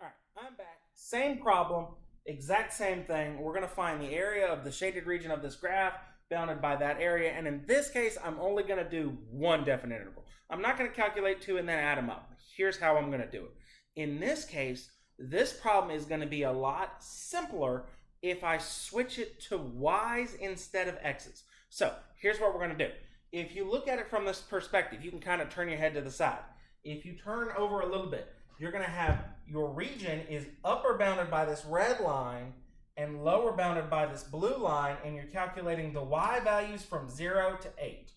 All right, I'm back. Same problem, exact same thing. We're going to find the area of the shaded region of this graph bounded by that area. And in this case, I'm only going to do one definite integral. I'm not going to calculate two and then add them up. Here's how I'm going to do it. In this case, this problem is going to be a lot simpler if I switch it to y's instead of x's. So here's what we're going to do. If you look at it from this perspective, you can kind of turn your head to the side. If you turn over a little bit, you're going to have your region is upper bounded by this red line and lower bounded by this blue line, and you're calculating the y values from 0 to 8.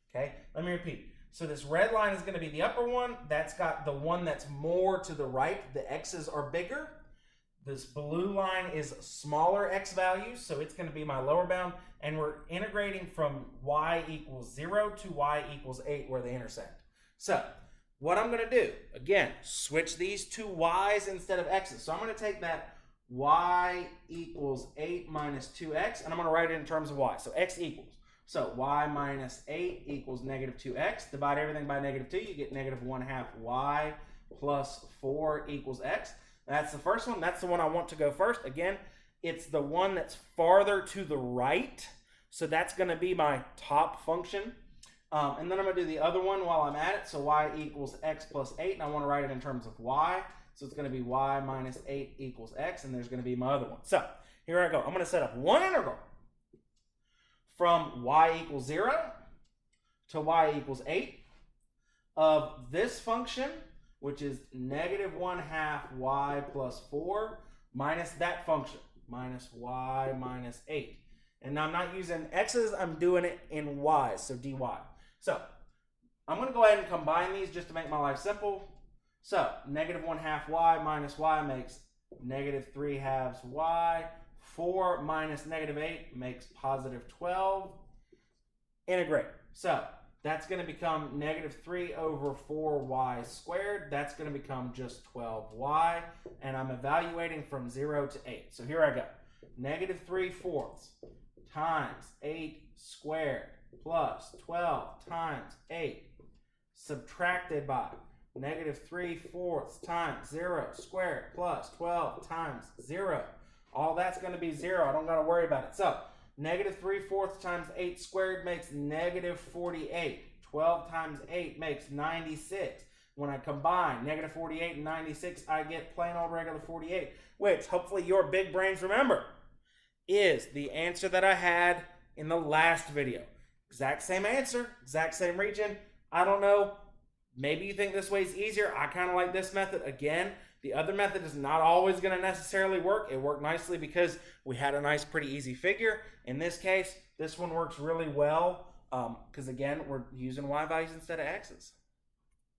Okay, let me repeat. So this red line is going to be the upper one. That's got the one that's more to the right. The x's are bigger. This blue line is smaller x values, so it's going to be my lower bound. And we're integrating from y equals 0 to y equals 8 where they intersect. So what I'm going to do, again, switch these to y's instead of x's. So I'm going to take that y equals 8 minus 2x, and I'm going to write it in terms of y. So x equals. So y minus 8 equals negative 2x. Divide everything by negative 2, you get negative 1/2 y plus 4 equals x. That's the first one. That's the one I want to go first. Again, it's the one that's farther to the right. So that's going to be my top function. And then I'm going to do the other one while I'm at it. So y equals x plus 8. And I want to write it in terms of y. So it's going to be y minus 8 equals x. And there's going to be my other one. So here I go. I'm going to set up one integral from y equals 0 to y equals 8 of this function, which is negative 1/2 y plus 4 minus that function, minus y minus 8. And I'm not using x's, I'm doing it in y's, so dy. So I'm going to go ahead and combine these just to make my life simple. So negative 1/2 y minus y makes negative 3/2 y. 4 minus negative 8 makes positive 12. Integrate. So that's going to become negative 3 over 4y squared. That's going to become just 12y. And I'm evaluating from 0 to 8. So here I go. Negative 3/4 times 8 squared plus 12 times 8 subtracted by negative 3/4 times 0 squared plus 12 times 0. All that's going to be 0. I don't got to worry about it. So negative 3/4 times 8 squared makes negative 48. 12 times 8 makes 96. When I combine negative 48 and 96, I get plain old regular 48, which hopefully your big brains remember is the answer that I had in the last video. Exact same answer, exact same region. I don't know. Maybe you think this way is easier. I kind of like this method. Again, the other method is not always going to necessarily work. It worked nicely because we had a nice, pretty easy figure. In this case, this one works really well because, again, we're using y values instead of x's.